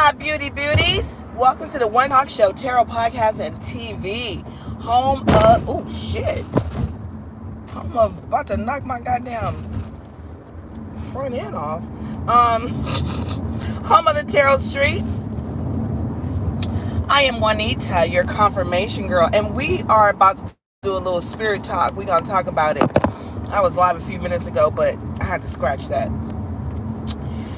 my beauties. Welcome to the One Talk Show, Tarot Podcast and TV. Home of, oh shit. I'm about to knock my goddamn front end off. Home of the Tarot Streets. I am Juanita, your confirmation girl, and we are about to do a little spirit talk. We're going to talk about it. I was live a few minutes ago, but I had to scratch that.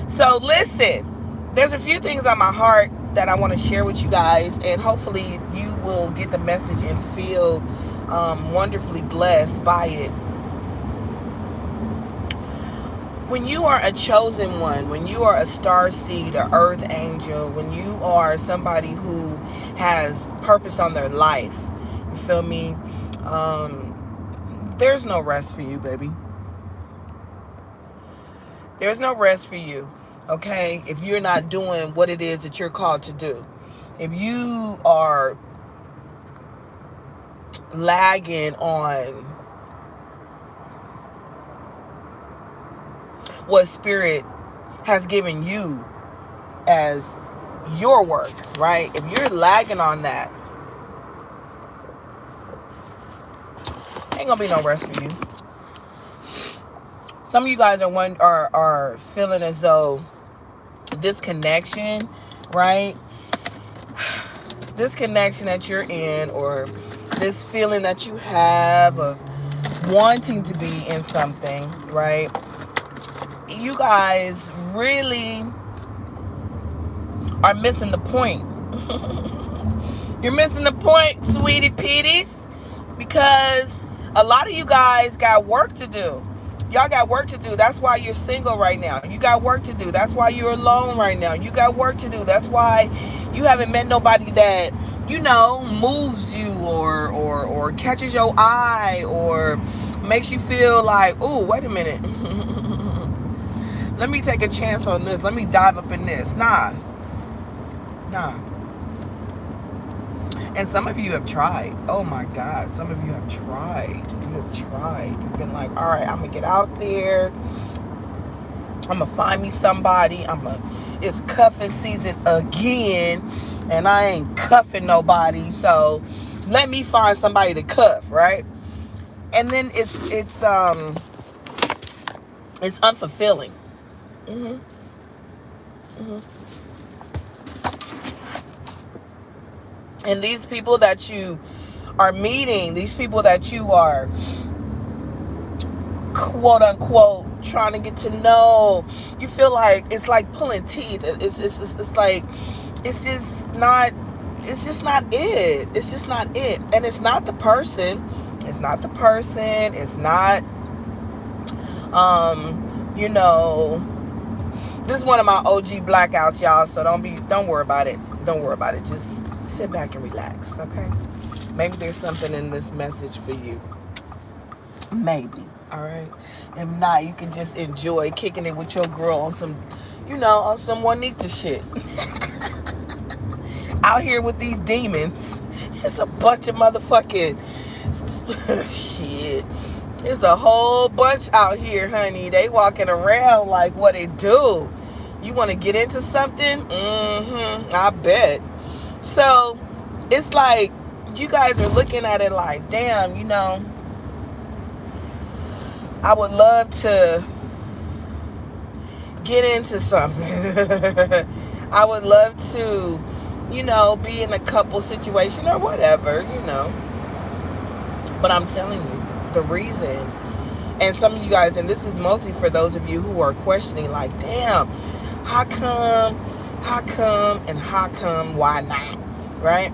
So listen, there's a few things on my heart that I want to share with you guys, and hopefully you will get the message and feel wonderfully blessed by it. When you are a chosen one, when you are a star seed, an earth angel, when you are somebody who has purpose on their life, you feel me? There's no rest for you, baby. There's no rest for you, okay? If you're not doing what it is that you're called to do. If you are lagging on what Spirit has given you as your work, right? If you're lagging on that, ain't gonna be no rest for you. Some of you guys are feeling as though this connection, right? This connection that you're in, or this feeling that you have of wanting to be in something, right? You guys really are missing the point. You're missing the point, sweetie peeties, because a lot of you guys got work to do. Y'all got work to do. That's why you're single right now. You got work to do. That's why you're alone right now. You got work to do. That's why you haven't met nobody that, you know, moves you or catches your eye or makes you feel like, ooh, wait a minute. Let me take a chance on this. Let me dive up in this. Nah. And some of you have tried. Oh my God. Some of you have tried. You have tried. You've been like, all right, I'm going to get out there. I'm going to find me somebody. It's cuffing season again. And I ain't cuffing nobody. So let me find somebody to cuff, right? And then it's unfulfilling. And these people that you are meeting, these people that you are quote unquote trying to get to know, you feel like it's like pulling teeth. It's like it's just not it. It's just not it. And it's not the person. It's not the person. It's not you know, this is one of my OG blackouts, y'all, so don't worry about it. Don't worry about it. Just sit back and relax, okay? Maybe there's something in this message for you. Maybe, all right? If not, you can just enjoy kicking it with your girl on some, you know, on some Juanita shit. Out here with these demons. It's a bunch of motherfucking shit. There's a whole bunch out here, honey. They walking around like what it do. You want to get into something? I bet. So, it's like, you guys are looking at it like, damn, you know, I would love to get into something. I would love to, you know, be in a couple situation or whatever, you know. But I'm telling you, the reason, and some of you guys, and this is mostly for those of you who are questioning, like, damn, how come, and how come, why not, right?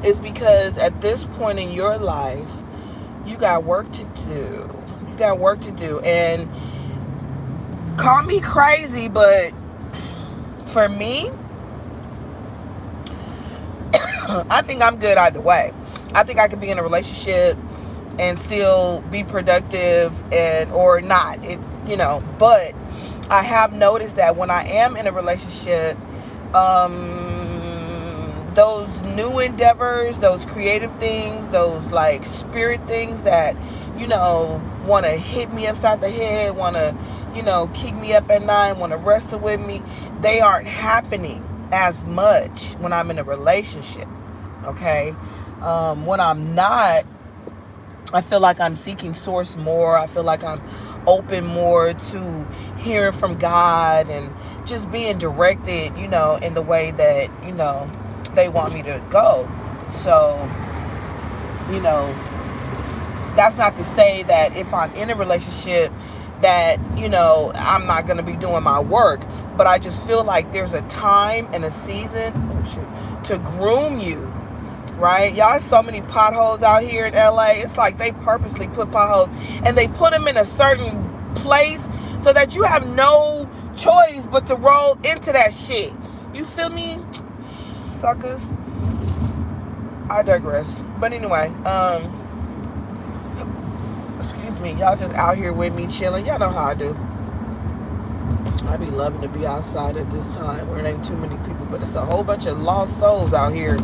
It's because at this point in your life, you got work to do. You got work to do. And call me crazy, but for me, I think I'm good either way. I think I could be in a relationship and still be productive and or not. It, you know, but I have noticed that when I am in a relationship, those new endeavors, those creative things, those like spirit things that, you know, want to hit me upside the head, want to, you know, keep me up at night, want to wrestle with me, they aren't happening. as much when I'm in a relationship. Okay. When I'm not, I feel like I'm seeking source more. I feel like I'm open more to hearing from God and just being directed, in the way that, they want me to go. So, you know, that's not to say that if I'm in a relationship that, I'm not going to be doing my work. But I just feel like there's a time and a season to groom you, right? Y'all, there's so many potholes out here in LA. It's like they purposely put potholes and they put them in a certain place so that you have no choice but to roll into that shit. You feel me? Suckers. I digress. But anyway, excuse me, y'all just out here with me chilling. Y'all know how I do. I be loving to be outside at this time where it ain't too many people, but it's a whole bunch of lost souls out here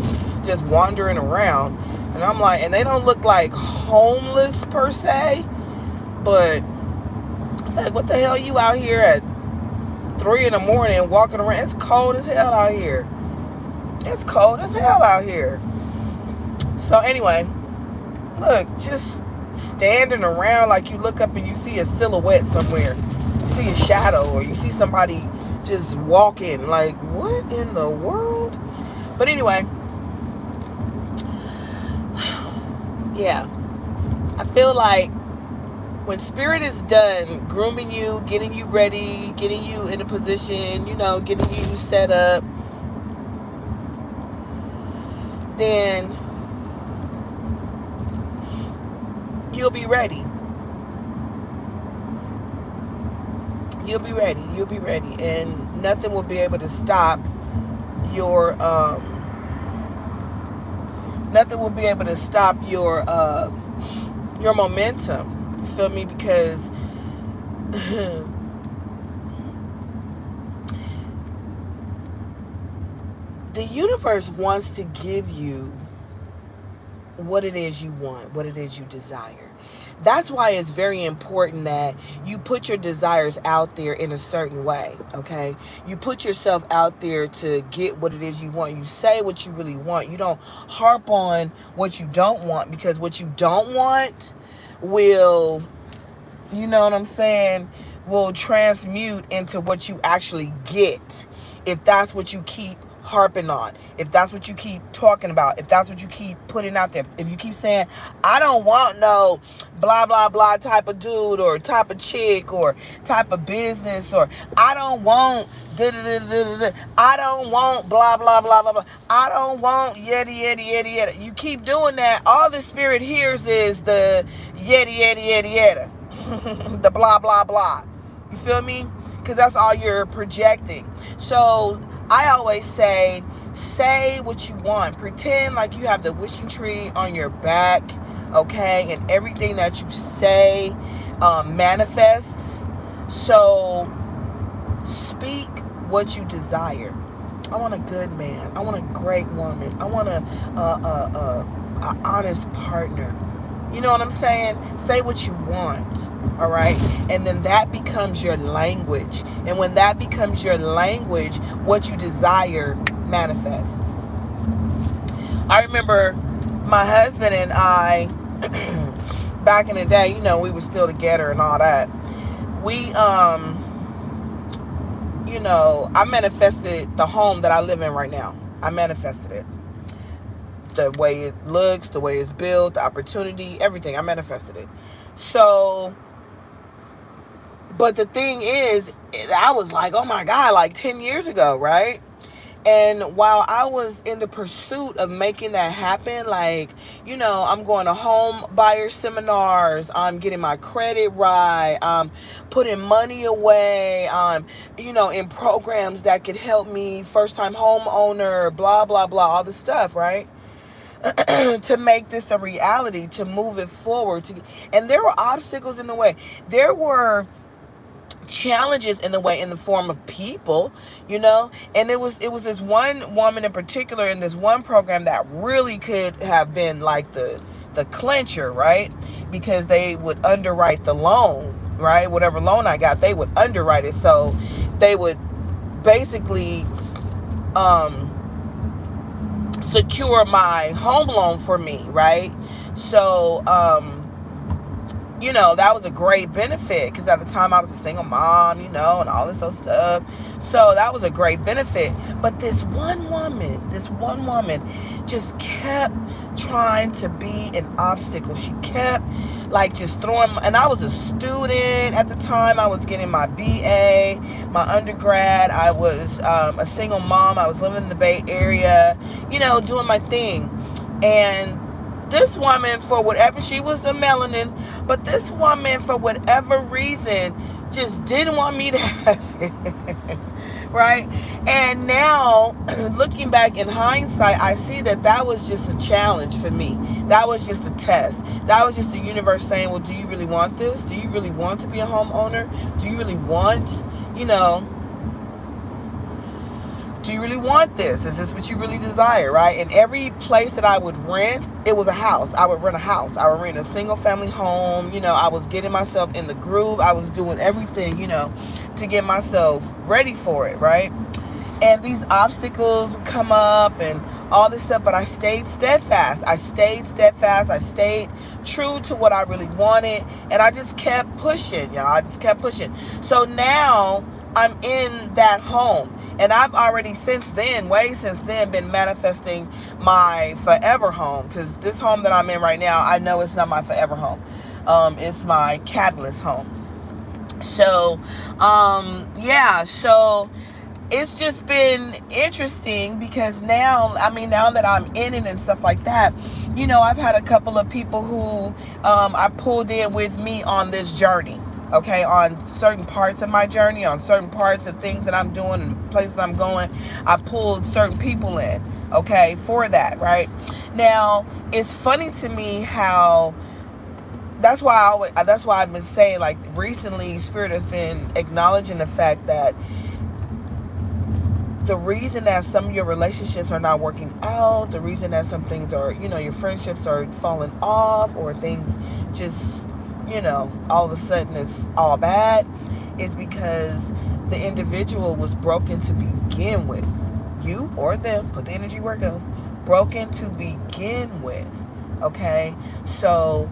just wandering around. And I'm like, and they don't look like homeless per se, but it's like, what the hell you out here at 3 in the morning walking around? It's cold as hell out here. It's cold as hell out here. So anyway, look, just standing around like you look up and you see a silhouette somewhere. You see a shadow or you see somebody just walking. Like, what in the world? But anyway, yeah, I feel like when spirit is done grooming you, getting you ready, getting you in a position, getting you set up, then you'll be ready. You'll be ready. You'll be ready. And nothing will be able to stop your your momentum. You feel me? Because the universe wants to give you what it is you want, what it is you desire. That's why it's very important that you put your desires out there in a certain way, okay? You put yourself out there to get what it is you want. You say what you really want. You don't harp on what you don't want, because what you don't want will, you know what I'm saying, will transmute into what you actually get if that's what you keep harping on, if that's what you keep talking about, if that's what you keep putting out there. If you keep saying, I don't want no blah blah blah type of dude or type of chick or type of business, or I don't want I don't want blah blah blah blah blah, I don't want yeti yeti yeti yeti. You keep doing that, all the spirit hears is the yeti yeti yeti yeti, the blah blah blah. You feel me? Because that's all you're projecting. So I always say what you want. Pretend like you have the wishing tree on your back, okay? And everything that you say manifests. So speak what you desire. I want a good man. I want a great woman. I want a honest partner. You know what I'm saying? Say what you want, all right? And then that becomes your language. And when that becomes your language, what you desire manifests. I remember my husband and I, back in the day, we were still together and all that. We, I manifested the home that I live in right now. I manifested it. The way it looks, the way it's built, the opportunity, everything. I manifested it. So, but the thing is, I was like, oh my God, like 10 years ago, right? And while I was in the pursuit of making that happen, like, I'm going to home buyer seminars, I'm getting my credit right, I'm putting money away, in programs that could help me, first time homeowner, blah, blah, blah, all the stuff, right? To make this a reality, to move it forward. And there were obstacles in the way. There were challenges in the way, in the form of people, and it was this one woman in particular in this one program that really could have been like the clincher, right? Because they would underwrite the loan, right? Whatever loan I got, they would underwrite it. So they would basically secure my home loan for me, right? So, that was a great benefit because at the time I was a single mom, and all this other stuff. So that was a great benefit. But this one woman just kept trying to be an obstacle. She kept just throwing, and I was a student at the time. I was getting my BA, my undergrad. I was a single mom. I was living in the Bay Area, doing my thing. And this woman, for whatever, she was the melanin, but this woman, for whatever reason, just didn't want me to have it. Right? And now, looking back in hindsight, I see that was just a challenge for me. That was just a test. That was just the universe saying, well, do you really want this? Do you really want to be a homeowner? Do you really want, do you really want this? Is this what you really desire, right? And every place that I would rent, it was a house. I would rent a house. I would rent a single family home. I was getting myself in the groove. I was doing everything, to get myself ready for it, right? And these obstacles would come up and all this stuff, but I stayed steadfast. I stayed true to what I really wanted. And I just kept pushing, y'all. I just kept pushing. So now I'm in that home. And I've already way since then, been manifesting my forever home. Because this home that I'm in right now, I know it's not my forever home. It's my catalyst home. So, so it's just been interesting because now that I'm in it and stuff like that, I've had a couple of people who I pulled in with me on this journey. Okay, on certain parts of my journey, on certain parts of things that I'm doing and places I'm going, I pulled certain people in, okay, for that, right? Now, it's funny to me how that's why I've been saying, recently, Spirit has been acknowledging the fact that the reason that some of your relationships are not working out, the reason that some things are, your friendships are falling off, or things just, all of a sudden it's all bad, is because the individual was broken to begin with. You or them, put the energy where it goes, broken to begin with. Okay? So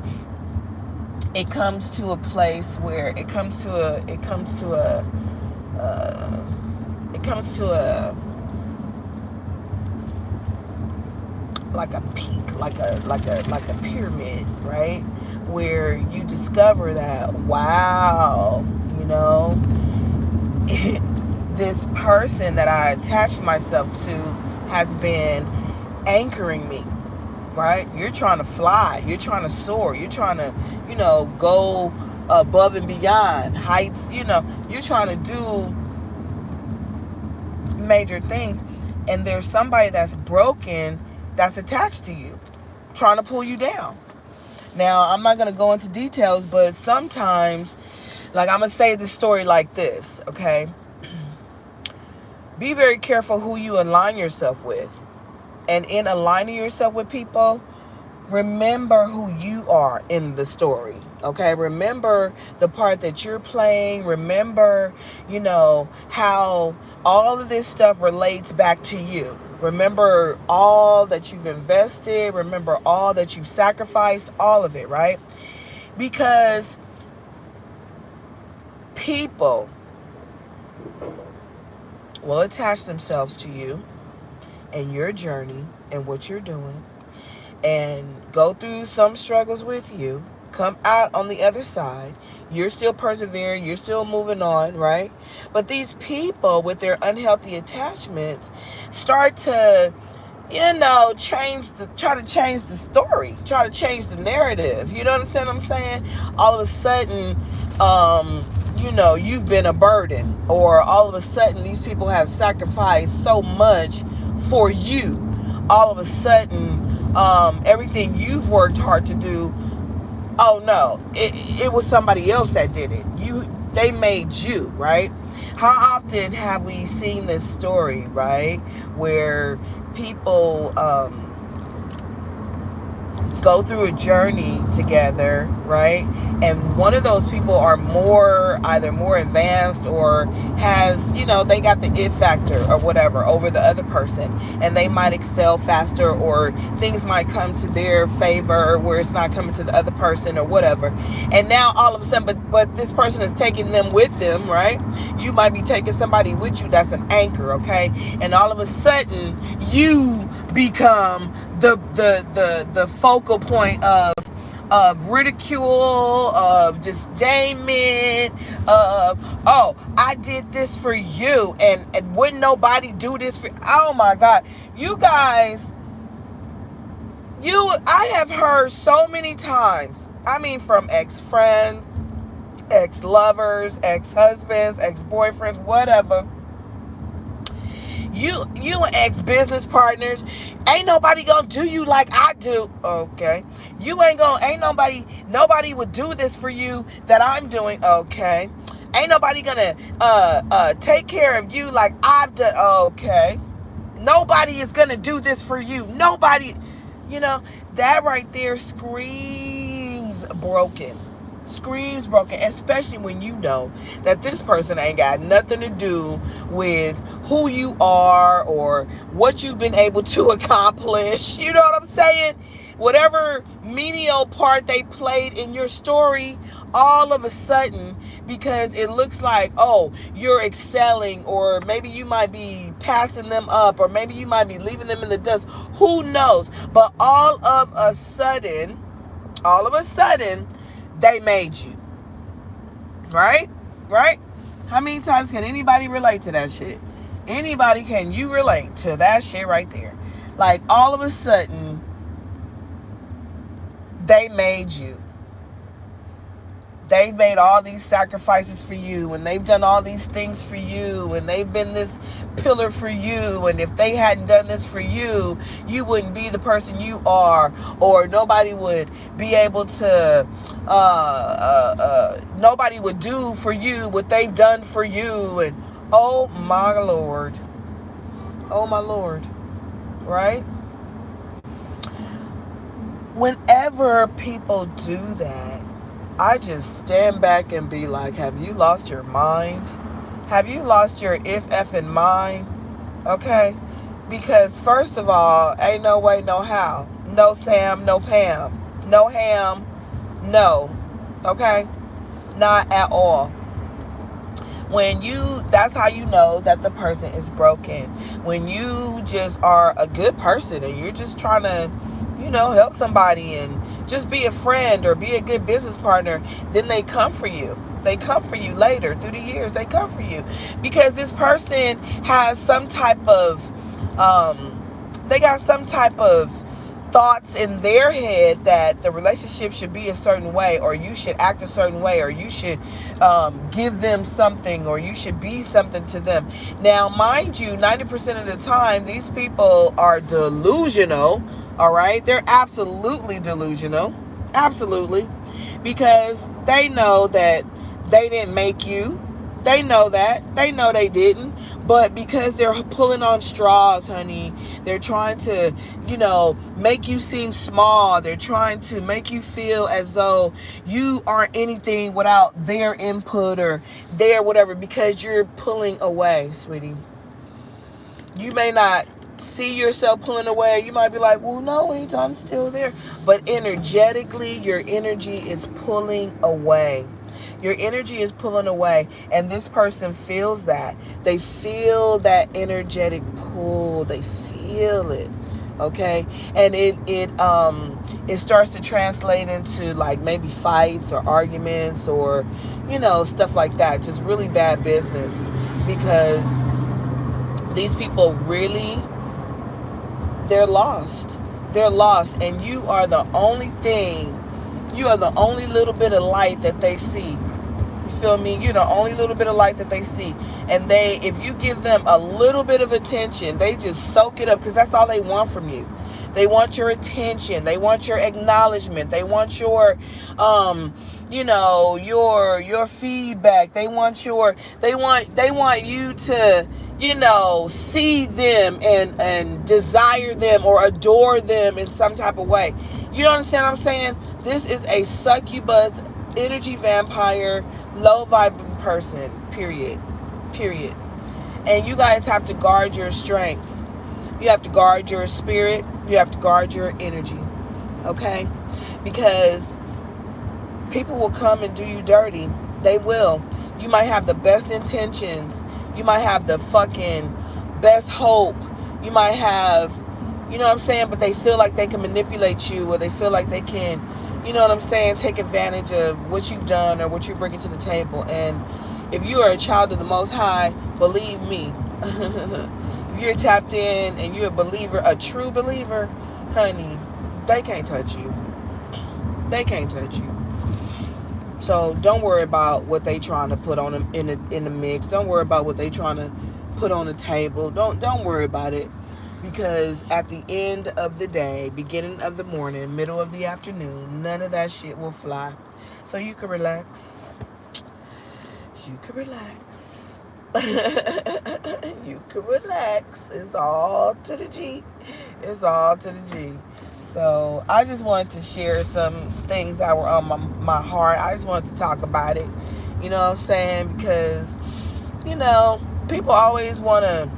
it comes to a place where it comes to a like a peak, like a pyramid, right? Where you discover that, wow, this person that I attached myself to has been anchoring me, right? You're trying to fly, you're trying to soar, you're trying to, go above and beyond heights, you're trying to do major things, and there's somebody that's broken that's attached to you, trying to pull you down. Now, I'm not going to go into details, but sometimes, I'm going to say this story like this, okay? Be very careful who you align yourself with. And in aligning yourself with people, remember who you are in the story, okay? Remember the part that you're playing. Remember, how all of this stuff relates back to you. Remember all that you've invested. Remember all that you've sacrificed, all of it, right? Because people will attach themselves to you and your journey and what you're doing, and go through some struggles with you, come out on the other side. You're still persevering, you're still moving on, right? But these people with their unhealthy attachments start to, try to change the story, try to change the narrative. You know what I'm saying? All of a sudden, you've been a burden, or all of a sudden these people have sacrificed so much for you. All of a sudden, everything you've worked hard to do, oh no, it was somebody else that did it. They made you, right? How often have we seen this story, right? Where people go through a journey together, right? And one of those people are either more advanced or has, they got the it factor or whatever over the other person, and they might excel faster, or things might come to their favor where it's not coming to the other person or whatever. And now all of a sudden, but this person is taking them with them, right? You might be taking somebody with you that's an anchor, okay? And all of a sudden you become the focal point of ridicule, of disdainment, of, oh, I did this for you, and wouldn't nobody do this for, oh my God. You guys, I have heard so many times, from ex-friends, ex-lovers, ex-husbands, ex-boyfriends, whatever, you and ex-business partners, ain't nobody gonna do you like I do. Okay. Ain't nobody would do this for you that I'm doing. Okay. Ain't nobody gonna take care of you like I've done. Okay. Nobody is gonna do this for you. Nobody, that right there screams broken. Screams broken, especially when you know that this person ain't got nothing to do with who you are or what you've been able to accomplish. You know what I'm saying? Whatever menial part they played in your story, all of a sudden, because it looks like, oh, you're excelling, or maybe you might be passing them up, or maybe you might be leaving them in the dust. Who knows? But all of a sudden, they made you. Right? How many times can anybody relate to that shit? Anybody, can you relate to that shit right there? Like, all of a sudden, they made you. They've made all these sacrifices for you, and they've done all these things for you, and they've been this pillar for you, and if they hadn't done this for you, you wouldn't be the person you are, or nobody would be able to, nobody would do for you what they've done for you, and oh my Lord, right? Whenever people do that, I just stand back and be like, have you lost your mind? Have you lost your effing mind? Okay? Because first of all, ain't no way, no how. No Sam, no Pam. No ham, no. Okay? Not at all. That's how you know that the person is broken. When you just are a good person and you're just trying to, help somebody and just be a friend or be a good business partner, then they come for you. They come for you later through the years. They come for you because this person has some type of, they got some type of thoughts in their head that the relationship should be a certain way, or you should act a certain way, or you should give them something, or you should be something to them. Now, mind you, 90% of the time, these people are delusional. All right? They're absolutely delusional. Absolutely. Because they know that they didn't make you. They know that. They know they didn't. But because they're pulling on straws, honey, they're trying to, make you seem small. They're trying to make you feel as though you aren't anything without their input or their whatever, because you're pulling away, sweetie. You may not see yourself pulling away. You might be like, well, no, I'm still there. But energetically, your energy is pulling away. Your energy is pulling away. And this person feels that. They feel that energetic pull. They feel it. Okay? And it starts to translate into like maybe fights or arguments or, stuff like that. Just really bad business. Because these people really, they're lost. And you are the only little bit of light that they see. You feel me? You're the only little bit of light that they see. And if you give them a little bit of attention, they just soak it up, because that's all they want from you. They want your attention. They want your acknowledgement. They want your, your feedback. They want you to, see them and desire them or adore them in some type of way. You don't understand what I'm saying? This is a succubus, energy vampire, low vibing person, period. Period. And you guys have to guard your strength. You have to guard your spirit. You have to guard your energy. Okay? Because people will come and do you dirty. They will. You might have the best intentions. You might have the fucking best hope. You might have, you know what I'm saying, but they feel like they can manipulate you, or they feel like they can, you know what I'm saying, take advantage of what you've done or what you're bringing to the table. And if you are a child of the Most High, believe me, if you're tapped in and you're a believer, a true believer, honey, they can't touch you. They can't touch you. So don't worry about what they trying to put on in the mix. Don't worry about what they trying to put on the table. Don't worry about it, because at the end of the day, beginning of the morning, middle of the afternoon, none of that shit will fly. So you can relax. You can relax. You can relax. It's all to the G. It's all to the G. So I just wanted to share some things that were on my heart. I just wanted to talk about it. You know what I'm saying? Because, you know, people always want to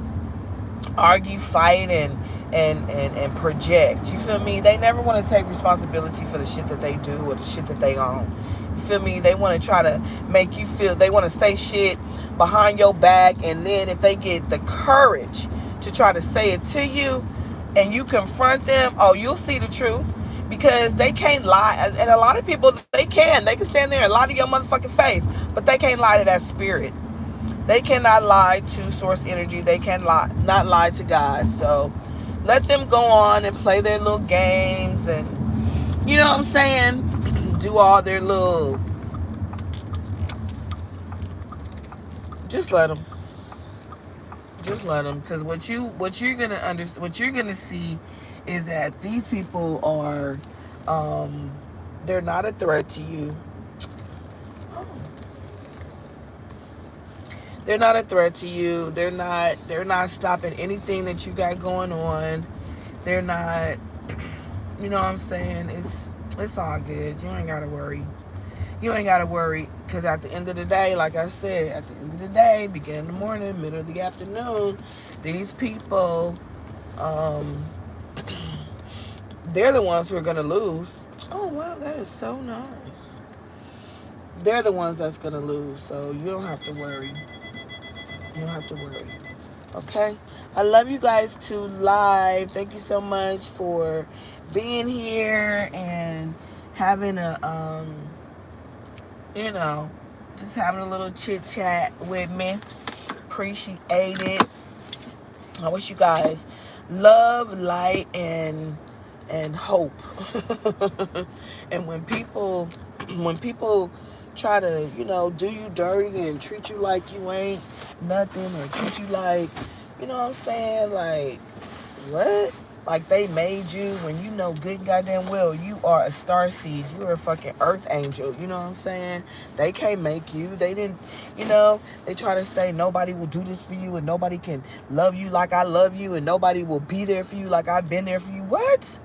argue, fight, and project. You feel me? They never want to take responsibility for the shit that they do or the shit that they own. You feel me? They want to try to make you feel, they want to say shit behind your back, and then if they get the courage to try to say it to you and you confront them, oh, you'll see the truth. Because they can't lie. And a lot of people, they can stand there and lie to your motherfucking face, but they can't lie to that spirit. They cannot lie to source energy. They not lie to God. So let them go on and play their little games, and, you know what I'm saying, do all their little, just let them. Just let them. Because what you're gonna understand, what you're gonna see, is that these people are, they're not a threat to you. They're not a threat to you. They're not stopping anything that you got going on. They're not, you know what I'm saying? It's all good. You ain't gotta worry. You ain't gotta worry, because at the end of the day, like I said, at the end of the day, beginning of the morning, middle of the afternoon, these people, they're the ones who are gonna lose. Oh wow, that is so nice. They're the ones that's gonna lose, so you don't have to worry. You don't have to worry. Okay? I love you guys to live. Thank you so much for being here and having a, you know, just having a little chit chat with me. Appreciate it. I wish you guys love, light, and hope. And when people try to, you know, do you dirty and treat you like you ain't nothing, or treat you like, you know what I'm saying, like, what? Like they made you, when you know good and goddamn well you are a starseed. You're a fucking earth angel. You know what I'm saying? They can't make you. They didn't, you know, they try to say nobody will do this for you, and nobody can love you like I love you, and nobody will be there for you like I've been there for you. What?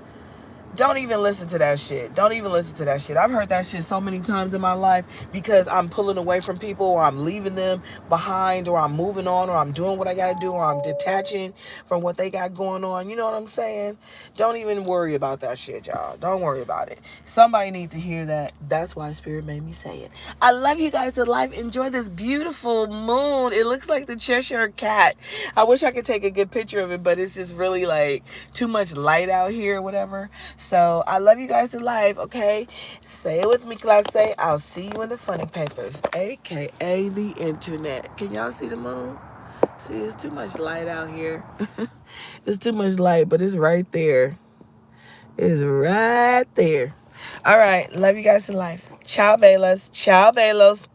Don't even listen to that shit. Don't even listen to that shit. I've heard that shit so many times in my life, because I'm pulling away from people, or I'm leaving them behind, or I'm moving on, or I'm doing what I gotta do, or I'm detaching from what they got going on. You know what I'm saying? Don't even worry about that shit, y'all. Don't worry about it. Somebody need to hear that. That's why Spirit made me say it. I love you guys to life. Enjoy this beautiful moon. It looks like the Cheshire Cat. I wish I could take a good picture of it, but it's just really like too much light out here or whatever. So I love you guys to life, okay? Say it with me, class. Say, I'll see you in the funny papers, aka the internet. Can y'all see the moon? See, it's too much light out here. It's too much light, but it's right there. It's right there. All right. Love you guys to life. Ciao, Belas. Ciao, Belos.